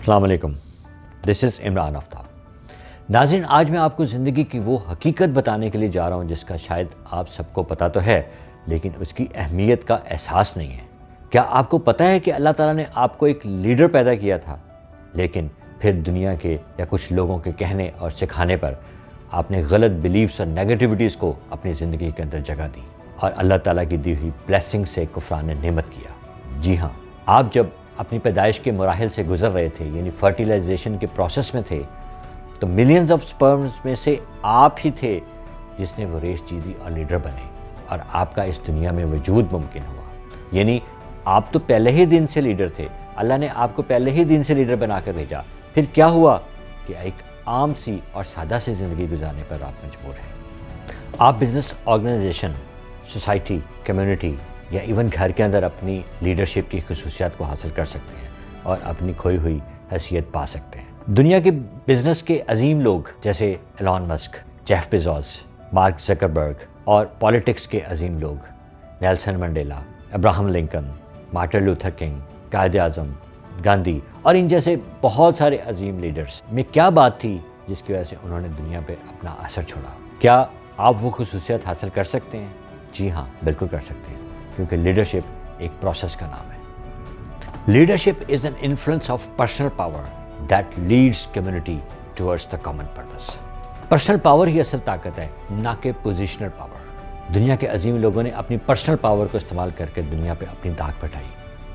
السلام علیکم، دس از عمران آفتاب۔ ناظرین، آج میں آپ کو زندگی کی وہ حقیقت بتانے کے لیے جا رہا ہوں جس کا شاید آپ سب کو پتہ تو ہے لیکن اس کی اہمیت کا احساس نہیں ہے۔ کیا آپ کو پتہ ہے کہ اللہ تعالیٰ نے آپ کو ایک لیڈر پیدا کیا تھا، لیکن پھر دنیا کے یا کچھ لوگوں کے کہنے اور سکھانے پر آپ نے غلط بلیفز اور نیگیٹیوٹیز کو اپنی زندگی کے اندر جگہ دی اور اللہ تعالیٰ کی دی ہوئی بلیسنگ سے کفران نعمت کیا؟ جی ہاں، آپ جب اپنی پیدائش کے مراحل سے گزر رہے تھے، یعنی فرٹیلائزیشن کے پروسیس میں تھے، تو ملینز آف سپرمز میں سے آپ ہی تھے جس نے وہ ریس جیتی اور لیڈر بنے اور آپ کا اس دنیا میں وجود ممکن ہوا۔ یعنی آپ تو پہلے ہی دن سے لیڈر تھے، اللہ نے آپ کو پہلے ہی دن سے لیڈر بنا کر بھیجا۔ پھر کیا ہوا کہ ایک عام سی اور سادہ سی زندگی گزارنے پر آپ مجبور ہیں۔ آپ بزنس آرگنائزیشن، سوسائٹی، کمیونٹی یا ایون گھر کے اندر اپنی لیڈرشپ کی خصوصیات کو حاصل کر سکتے ہیں اور اپنی کھوئی ہوئی حیثیت پا سکتے ہیں۔ دنیا کے بزنس کے عظیم لوگ جیسے ایلان مسک، جیف بیزوس، مارک زکربرگ اور پالیٹکس کے عظیم لوگ Nelson Mandela, Abraham Lincoln, Martin Luther king, Quaid Azam Gandhi اور ان جیسے بہت سارے عظیم لیڈرز میں کیا بات تھی جس کی وجہ سے انہوں نے دنیا پہ اپنا اثر چھوڑا؟ کیا آپ وہ خصوصیت حاصل کر سکتے ہیں؟ جی ہاں، بالکل کر سکتے ہیں، کیونکہ لیڈرشپ ایک پروسیس کا نام ہے۔ Leadership is an influence of personal power that leads community towards the common purpose. Personal power ہی اصل طاقت ہے، نہ کہ پوزیشنل پاور۔ دنیا کے عظیم لوگوں نے اپنی پرسنل پاور کو استعمال کر کے دنیا پہ اپنی داغ بٹھائی۔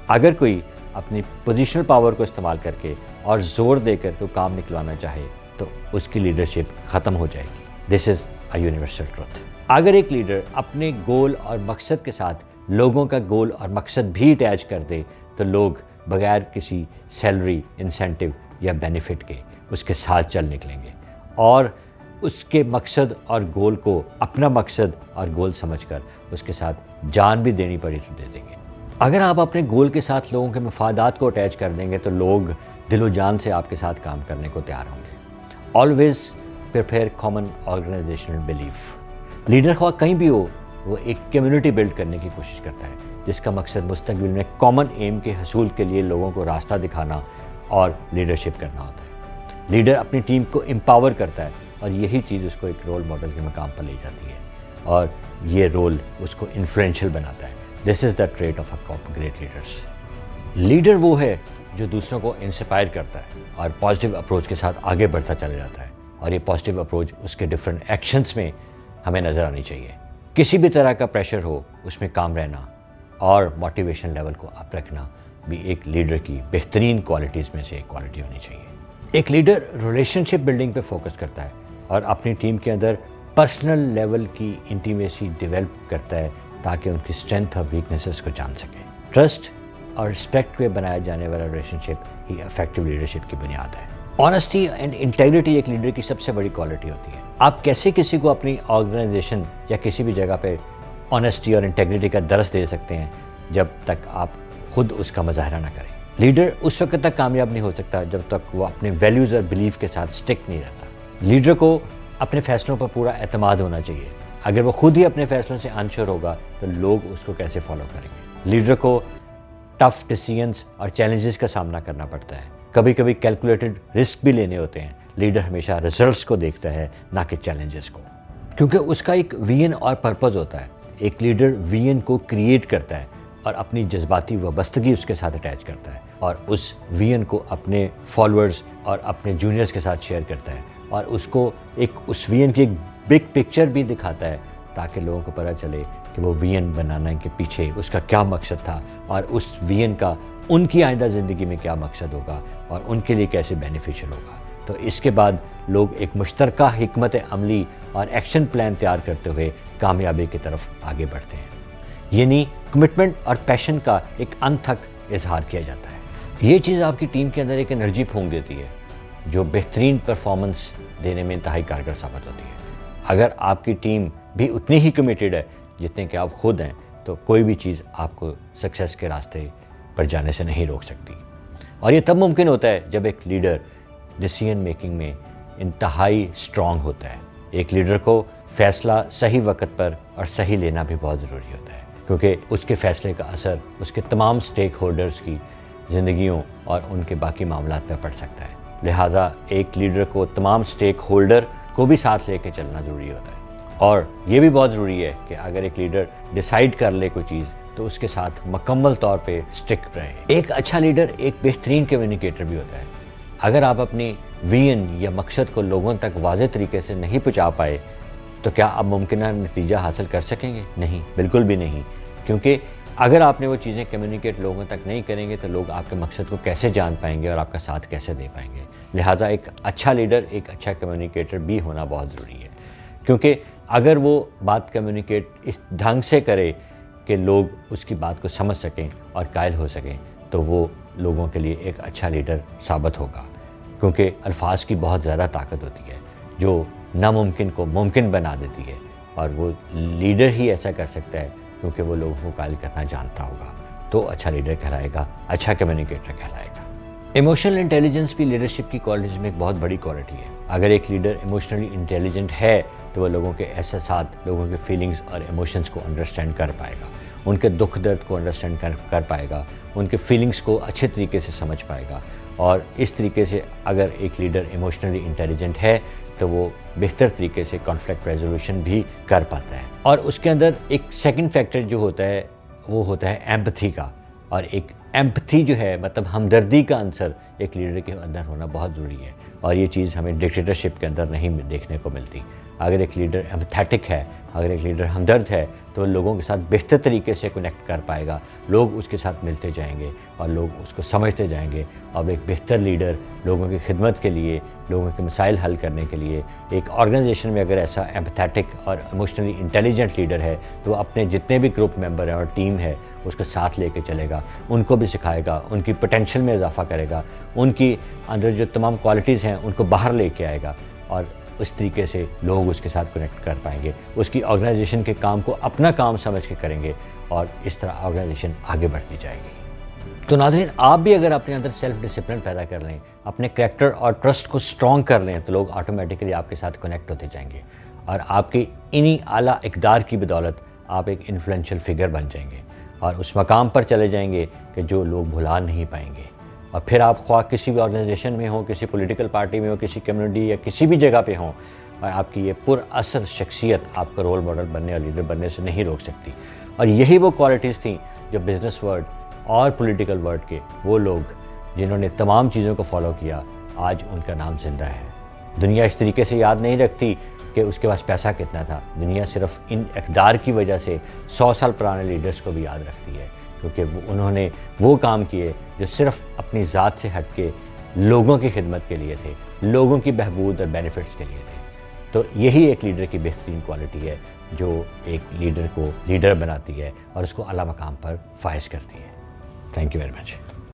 اگر کوئی اپنی پوزیشنل پاور کو استعمال کر کے اور زور دے کر کوئی کام نکلوانا چاہے تو اس کی لیڈرشپ ختم ہو جائے گی۔ دس از اے یونیورسل ٹروتھ۔ اگر ایک لیڈر اپنے گول اور مقصد کے ساتھ لوگوں کا گول اور مقصد بھی اٹیچ کر دے تو لوگ بغیر کسی سیلری، انسینٹیو یا بینیفٹ کے اس کے ساتھ چل نکلیں گے اور اس کے مقصد اور گول کو اپنا مقصد اور گول سمجھ کر اس کے ساتھ جان بھی دینی پڑی تو دے دیں گے۔ اگر آپ اپنے گول کے ساتھ لوگوں کے مفادات کو اٹیچ کر دیں گے تو لوگ دل و جان سے آپ کے ساتھ کام کرنے کو تیار ہوں گے۔ Always prepare common organisational belief. Leader خواہ کہیں بھی ہو، وہ ایک کمیونٹی بلڈ کرنے کی کوشش کرتا ہے جس کا مقصد مستقبل میں کامن ایم کے حصول کے لیے لوگوں کو راستہ دکھانا اور لیڈرشپ کرنا ہوتا ہے۔ لیڈر اپنی ٹیم کو امپاور کرتا ہے اور یہی چیز اس کو ایک رول ماڈل کے مقام پر لے جاتی ہے اور یہ رول اس کو انفلوئنشل بناتا ہے۔ This is the trait of a great leaders. Leader وہ ہے جو دوسروں کو انسپائر کرتا ہے اور پازیٹیو اپروچ کے ساتھ آگے بڑھتا چلا جاتا ہے، اور یہ پازیٹیو اپروچ اس کے ڈفرینٹ ایکشنز میں ہمیں نظر آنی چاہیے۔ کسی بھی طرح کا پریشر ہو اس میں کام رہنا اور موٹیویشن لیول کو اپ رکھنا بھی ایک لیڈر کی بہترین کوالٹیز میں سے ایک کوالٹی ہونی چاہیے۔ ایک لیڈر ریلیشن شپ بلڈنگ پہ فوکس کرتا ہے اور اپنی ٹیم کے اندر پرسنل لیول کی انٹیمیسی ڈیولپ کرتا ہے تاکہ ان کی اسٹرینتھ اور ویکنیسز کو جان سکے۔ ٹرسٹ اور رسپیکٹ پہ بنایا جانے والا ریلیشن شپ ہی افیکٹو لیڈرشپ کی بنیاد ہے۔ آنیسٹی اینڈ انٹیگریٹی ایک لیڈر کی سب سے بڑی کوالٹی ہوتی ہے۔ آپ کیسے کسی کو اپنی آرگنائزیشن یا کسی بھی جگہ پہ آنیسٹی اور انٹیگریٹی کا درس دے سکتے ہیں جب تک آپ خود اس کا مظاہرہ نہ کریں؟ لیڈر اس وقت تک کامیاب نہیں ہو سکتا جب تک وہ اپنے ویلیوز اور بلیف کے ساتھ سٹک نہیں رہتا۔ لیڈر کو اپنے فیصلوں پر پورا اعتماد ہونا چاہیے۔ اگر وہ خود ہی اپنے فیصلوں سے انشور ہوگا تو لوگ اس کو کیسے فالو کریں گے؟ لیڈر کو ٹف ڈیسیژنز اور چیلنجز کا سامنا کرنا پڑتا ہے، کبھی کبھی کیلکولیٹڈ رسک بھی لینے ہوتے ہیں۔ لیڈر ہمیشہ ریزلٹس کو دیکھتا ہے نہ کہ چیلنجز کو، کیونکہ اس کا ایک ویژن اور پرپز ہوتا ہے۔ ایک لیڈر ویژن کو کریٹ کرتا ہے اور اپنی جذباتی وابستگی اس کے ساتھ اٹیچ کرتا ہے اور اس ویژن کو اپنے فالوورز اور اپنے جونیئرز کے ساتھ شیئر کرتا ہے اور اس کو اس ویژن کی ایک بگ پکچر بھی دکھاتا ہے تاکہ لوگوں کو پتہ چلے کہ وہ ویژن بنانے کے پیچھے اس کا کیا مقصد تھا اور اس ویژن کا ان کی آئندہ زندگی میں کیا مقصد ہوگا اور ان کے لیے کیسے بینیفیشل ہوگا۔ تو اس کے بعد لوگ ایک مشترکہ حکمت عملی اور ایکشن پلان تیار کرتے ہوئے کامیابی کی طرف آگے بڑھتے ہیں، یعنی کمٹمنٹ اور پیشن کا ایک انتھک اظہار کیا جاتا ہے۔ یہ چیز آپ کی ٹیم کے اندر ایک انرجی پھونک دیتی ہے جو بہترین پرفارمنس دینے میں انتہائی کارگر ثابت ہوتی ہے۔ اگر آپ کی ٹیم بھی اتنی ہی کمیٹیڈ ہے جتنے کہ آپ خود ہیں تو کوئی بھی چیز آپ کو سکسیس کے راستے پر جانے سے نہیں روک سکتی، اور یہ تب ممکن ہوتا ہے جب ایک لیڈر ڈیسیژن میکنگ میں انتہائی اسٹرانگ ہوتا ہے۔ ایک لیڈر کو فیصلہ صحیح وقت پر اور صحیح لینا بھی بہت ضروری ہوتا ہے، کیونکہ اس کے فیصلے کا اثر اس کے تمام سٹیک ہولڈرز کی زندگیوں اور ان کے باقی معاملات پہ پڑ سکتا ہے۔ لہٰذا ایک لیڈر کو تمام سٹیک ہولڈر کو بھی ساتھ لے کے چلنا ضروری ہوتا ہے، اور یہ بھی بہت ضروری ہے کہ اگر ایک لیڈر ڈیسائیڈ کر لے کوئی چیز تو اس کے ساتھ مکمل طور پہ سٹک رہے۔ ایک اچھا لیڈر ایک بہترین کمیونیکیٹر بھی ہوتا ہے۔ اگر آپ اپنی ویژن یا مقصد کو لوگوں تک واضح طریقے سے نہیں پہنچا پائے تو کیا آپ ممکنہ نتیجہ حاصل کر سکیں گے؟ نہیں، بالکل بھی نہیں، کیونکہ اگر آپ نے وہ چیزیں کمیونیکیٹ لوگوں تک نہیں کریں گے تو لوگ آپ کے مقصد کو کیسے جان پائیں گے اور آپ کا ساتھ کیسے دے پائیں گے۔ لہٰذا ایک اچھا لیڈر ایک اچھا کمیونیکیٹر بھی ہونا بہت ضروری ہے، کیونکہ اگر وہ بات کمیونیکیٹ اس ڈھنگ سے کرے کہ لوگ اس کی بات کو سمجھ سکیں اور قائل ہو سکیں تو وہ لوگوں کے لیے ایک اچھا لیڈر ثابت ہوگا، کیونکہ الفاظ کی بہت زیادہ طاقت ہوتی ہے جو ناممکن کو ممکن بنا دیتی ہے، اور وہ لیڈر ہی ایسا کر سکتا ہے کیونکہ وہ لوگوں کو قائل کرنا جانتا ہوگا، تو اچھا لیڈر کہلائے گا، اچھا کمیونیکیٹر کہلائے گا۔ ایموشنل انٹیلیجنس بھی لیڈرشپ کی کوالٹیز میں ایک بہت بڑی کوالٹی ہے۔ اگر ایک لیڈر ایموشنلی انٹیلیجنٹ ہے تو وہ لوگوں کے احساسات، لوگوں کے فیلنگز اور ایموشنز کو انڈرسٹینڈ کر پائے گا، ان کے دکھ درد کو انڈرسٹینڈ کر پائے گا، ان کے فیلنگز کو اچھے طریقے سے سمجھ پائے گا، اور اس طریقے سے اگر ایک لیڈر ایموشنلی انٹیلیجنٹ ہے تو وہ بہتر طریقے سے کانفلکٹ ریزولوشن بھی کر پاتا ہے۔ اور اس کے اندر ایک سیکنڈ فیکٹر جو ہوتا ہے وہ ہوتا ہے ایمپتھی کا، اور ایک ایمپتھی جو ہے مطلب ہمدردی کا عنصر ایک لیڈر کے اندر ہونا بہت ضروری ہے، اور یہ چیز ہمیں ڈکٹیٹرشپ کے اندر نہیں دیکھنے کو ملتی۔ اگر ایک لیڈر ایمپتھیٹک ہے، اگر ایک لیڈر ہمدرد ہے تو وہ لوگوں کے ساتھ بہتر طریقے سے کنیکٹ کر پائے گا، لوگ اس کے ساتھ ملتے جائیں گے اور لوگ اس کو سمجھتے جائیں گے، اور ایک بہتر لیڈر لوگوں کی خدمت کے لیے، لوگوں کے مسائل حل کرنے کے لیے، ایک آرگنائزیشن میں اگر ایسا ایمپتھیٹک اور ایموشنلی انٹیلیجنٹ لیڈر ہے تو وہ اپنے جتنے بھی گروپ ممبر ہیں اور ٹیم ہے اس کو ساتھ لے کے چلے گا، ان کو بھی سکھائے گا، ان کی پوٹینشیل میں اضافہ کرے گا، ان کی اندر جو تمام کوالٹیز ہیں ان کو باہر لے کے آئے گا، اور اس طریقے سے لوگ اس کے ساتھ کنیکٹ کر پائیں گے، اس کی آرگنائزیشن کے کام کو اپنا کام سمجھ کے کریں گے، اور اس طرح آرگنائزیشن آگے بڑھتی جائے گی۔ تو ناظرین، آپ بھی اگر اپنے اندر سیلف ڈسپلن پیدا کر لیں، اپنے کریکٹر اور ٹرسٹ کو سٹرونگ کر لیں تو لوگ آٹومیٹکلی آپ کے ساتھ کنیکٹ ہوتے جائیں گے، اور آپ کی انہی اعلیٰ اقدار کی بدولت آپ ایک انفلوئنشل فگر بن جائیں گے، اور اس مقام پر چلے جائیں گے کہ جو لوگ بھلا نہیں پائیں گے۔ اور پھر آپ خواہ کسی بھی آرگنائزیشن میں ہوں، کسی پولیٹیکل پارٹی میں ہوں، کسی کمیونٹی یا کسی بھی جگہ پہ ہوں، اور آپ کی یہ پر اثر شخصیت آپ کا رول ماڈل بننے اور لیڈر بننے سے نہیں روک سکتی۔ اور یہی وہ کوالٹیز تھیں جو بزنس ورلڈ اور پولیٹیکل ورلڈ کے وہ لوگ جنہوں نے تمام چیزوں کو فالو کیا، آج ان کا نام زندہ ہے۔ دنیا اس طریقے سے یاد نہیں رکھتی کہ اس کے پاس پیسہ کتنا تھا، دنیا صرف ان اقدار کی وجہ سے 100 سال پرانے لیڈرز کو بھی یاد رکھتی ہے، کیونکہ انہوں نے وہ کام کیے جو صرف اپنی ذات سے ہٹ کے لوگوں کی خدمت کے لیے تھے، لوگوں کی بہبود اور بینیفٹس کے لیے تھے۔ تو یہی ایک لیڈر کی بہترین کوالٹی ہے جو ایک لیڈر کو لیڈر بناتی ہے اور اس کو اعلیٰ مقام پر فائز کرتی ہے۔ Thank you very much.